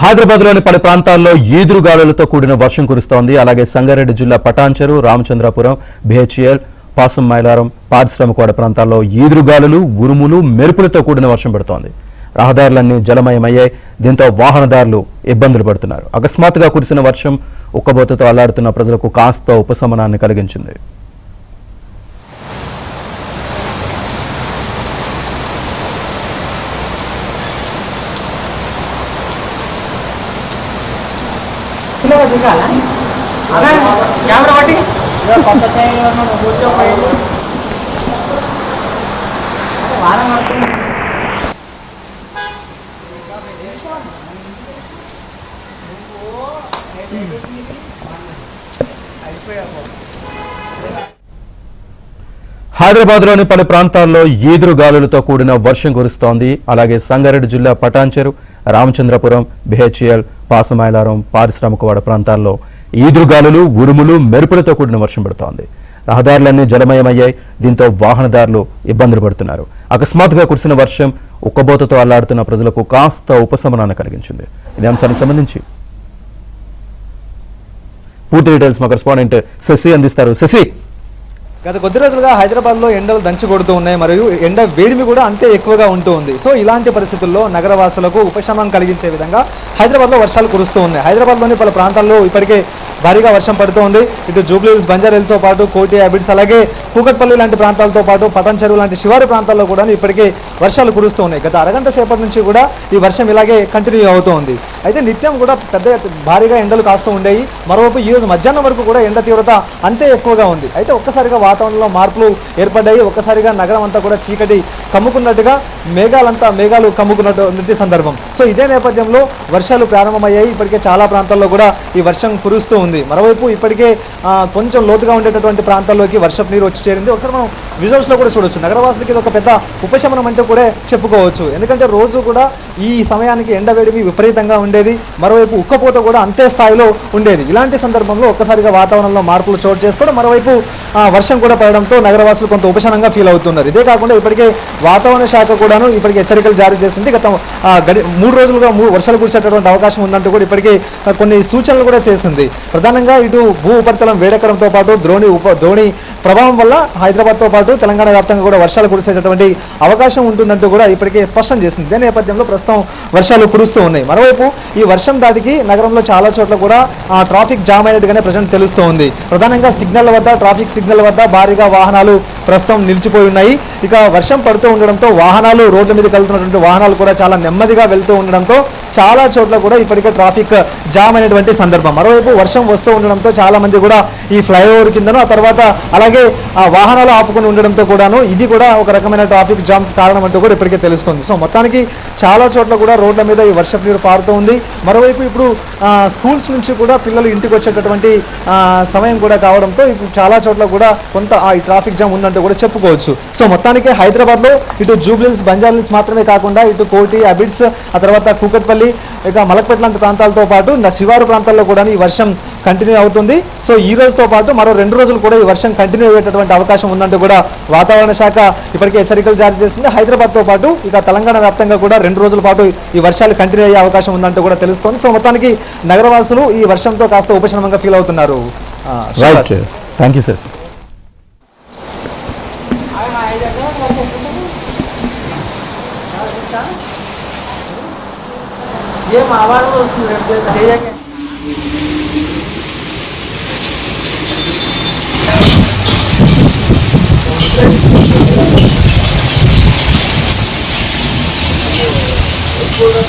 హైదరాబాద్లోని పలు ప్రాంతాల్లో ఈదురుగాలులతో కూడిన వర్షం కురుస్తోంది. అలాగే సంగారెడ్డి జిల్లా పటాన్చెరు, రామచంద్రాపురం, బిహెచ్ఎల్, పాసం మైలారం, పారిశ్రామికవాడ ప్రాంతాల్లో ఈదురుగాలులు, ఉరుములు, మెరుపులతో కూడిన వర్షం పడుతోంది. రహదారులన్నీ జలమయమయ్యాయి. దీంతో వాహనదారులు ఇబ్బందులు పడుతున్నారు. అకస్మాత్తుగా కురిసిన వర్షం ఉక్కబోతతో అల్లాడుతున్న ప్రజలకు కాస్త ఉపశమనాన్ని కలిగించింది. హైదరాబాద్లోని పలు ప్రాంతాల్లో ఈదురుగాలులతో కూడిన వర్షం కురుస్తోంది. అలాగే సంగారెడ్డి జిల్లా పటాన్చెరు, రామచంద్రపురం, బిహెచ్ఎల్, పాసమైలారం, పారిశ్రామికవాడ ప్రాంతాల్లో ఈదురుగాలులు, ఉరుములు, మెరుపులతో కూడిన వర్షం పడుతోంది. రహదారులన్నీ జలమయమయ్యాయి. దీంతో వాహనదారులు ఇబ్బందులు పడుతున్నారు. అకస్మాత్తుగా కురిసిన వర్షం ఉక్కబోతతో అల్లాడుతున్న ప్రజలకు కాస్త ఉపశమనాన్ని కలిగించింది. ఇదే అంశానికి సంబంధించి పూర్తి డీటెయిల్స్ మా కరెస్పాండెంట్ శశి అందిస్తారు. శశి, గత కొద్ది రోజులుగా హైదరాబాద్లో ఎండలు దంచి కొడుతూ ఉన్నాయి, మరియు ఎండ వేడిమి కూడా అంతే ఎక్కువగా ఉంటూ ఉంది. సో ఇలాంటి పరిస్థితుల్లో నగరవాసులకు ఉపశమనం కలిగించే విధంగా హైదరాబాద్లో వర్షాలు కురుస్తూ ఉన్నాయి. హైదరాబాద్లోని పలు ప్రాంతాల్లో ఇప్పటికే భారీగా వర్షం పడుతోంది. ఇటు జూబ్లీహిల్స్, బంజారాహిల్స్తో పాటు కోటి, అబిడ్స్, అలాగే కూకట్పల్లి లాంటి ప్రాంతాలతో పాటు పటాన్చెరు లాంటి శివారు ప్రాంతాల్లో కూడా ఇప్పటికే వర్షాలు కురుస్తూ ఉన్నాయి. గత అరగంట సేపటి నుంచి కూడా ఈ వర్షం ఇలాగే కంటిన్యూ అవుతోంది. అయితే నిత్యం కూడా భారీగా ఎండలు కాస్తూ ఉండేవి. మరోవైపు ఈ రోజు మధ్యాహ్నం వరకు కూడా ఎండ తీవ్రత అంతే ఎక్కువగా ఉంది. అయితే ఒక్కసారిగా వాతావరణంలో మార్పులు ఏర్పడ్డాయి. ఒక్కసారిగా నగరం అంతా కూడా చీకటి కమ్ముకున్నట్టుగా మేఘాలు కమ్ముకున్నటువంటి సందర్భం. సో ఇదే నేపథ్యంలో వర్షాలు ప్రారంభమయ్యాయి. ఇప్పటికే చాలా ప్రాంతాల్లో కూడా ఈ వర్షం కురుస్తూ ఉంది. మరోవైపు ఇప్పటికే కొంచెం లోతుగా ఉండేటటువంటి ప్రాంతాల్లోకి వర్షపు నీరు వచ్చి చేరింది. ఒకసారి మనం విజువల్స్లో కూడా చూడొచ్చు. నగరవాసులకి ఇది ఒక పెద్ద ఉపశమనం అంటే కూడా చెప్పుకోవచ్చు. ఎందుకంటే రోజు కూడా ఈ సమయానికి ఎండ వేడిమి విపరీతంగా ఉండేది. మరోవైపు ఉక్కపోత కూడా అంతే స్థాయిలో ఉండేది. ఇలాంటి సందర్భంలో ఒక్కసారిగా వాతావరణంలో మార్పులు చోటు చేసుకోవడం, మరోవైపు వర్షం కూడా పడడంతో నగరవాసులు కొంత ఉపశమనంగా ఫీల్ అవుతున్నారు. ఇదే కాకుండా ఇప్పటికే వాతావరణ శాఖ కూడాను ఇప్పటికే హెచ్చరికలు జారీ చేసింది. గత 3 రోజులుగా వర్షాలు కురిసేటటువంటి అవకాశం ఉందంటూ కూడా ఇప్పటికే కొన్ని సూచనలు కూడా చేసింది. ప్రధానంగా ఇటు భూ ఉపరితలం వేడెక్కడంతో పాటు ద్రోణి ప్రభావం వల్ల హైదరాబాద్తో పాటు తెలంగాణ వ్యాప్తంగా కూడా వర్షాలు కురిసేటటువంటి అవకాశం ఉంటుందంటూ కూడా ఇప్పటికే స్పష్టం చేసింది. ఇదే నేపథ్యంలో ప్రస్తుతం వర్షాలు కురుస్తూ ఉన్నాయి. మరోవైపు ఈ వర్షం దాటికి నగరంలో చాలా చోట్ల కూడా ట్రాఫిక్ జామ్ అయినట్టుగానే ప్రజెంట్ తెలుస్తూ ఉంది. ప్రధానంగా ట్రాఫిక్ సిగ్నల్ వద్ద భారీగా వాహనాలు ప్రస్తుతం నిలిచిపోయి ఉన్నాయి. ఇక వర్షం పడుతూ ఉండడంతో రోడ్ల మీద వెళ్తున్నటువంటి వాహనాలు కూడా చాలా నెమ్మదిగా వెళ్తూ ఉండడంతో చాలా చోట్ల కూడా ఇప్పటికే ట్రాఫిక్ జామ్ అయినటువంటి సందర్భం. మరోవైపు వర్షం వస్తూ ఉండడంతో చాలా మంది కూడా ఈ ఫ్లైఓవర్ కిందను, ఆ తర్వాత అలాగే వాహనాలు ఆపుకొని ఉండడంతో కూడాను ఇది కూడా ఒక రకమైన ట్రాఫిక్ జామ్ కారణం అంటూ కూడా ఇప్పటికే తెలుస్తుంది. సో మొత్తానికి చాలా చోట్ల కూడా రోడ్ల మీద ఈ వర్షపు నీరు పారుతూ ఉంది. మరోవైపు ఇప్పుడు స్కూల్స్ నుంచి కూడా పిల్లలు ఇంటికి వచ్చేటటువంటి సమయం కూడా కావడంతో ఇప్పుడు చాలా చోట్ల కూడా కొంత ఈ ట్రాఫిక్ జామ్ ఉందంటూ కూడా చెప్పుకోవచ్చు. సో మొత్తానికి హైదరాబాద్లో ఇటు జూబ్లీహిల్స్, బంజారాహిల్స్ మాత్రమే కాకుండా ఇటు కోటి, అబిడ్స్, ఆ తర్వాత కూకట్పల్లి, ఇక మలక్పేట లాంటి ప్రాంతాలతో పాటు శివారు ప్రాంతాల్లో కూడా ఈ వర్షం కంటిన్యూ అవుతుంది. సో ఈ రోజుతో పాటు మరో 2 రోజులు కూడా ఈ వర్షం కంటిన్యూ అయ్యేటటువంటి అవకాశం ఉందంటూ కూడా వాతావరణ శాఖ ఇప్పటికే హెచ్చరికలు జారీ చేసింది. హైదరాబాద్తో పాటు ఇక తెలంగాణ వ్యాప్తంగా కూడా 2 రోజుల పాటు ఈ వర్షాలు కంటిన్యూ అయ్యే అవకాశం ఉందంటూ కూడా తెలుస్తోంది. సో మొత్తానికి నగరవాసులు ఈ వర్షంతో కాస్త ఉపశమనంగా ఫీల్ అవుతున్నారు. Thank you sir. ఏం ఆవాజ్ వస్తుంది ఎక్కువగా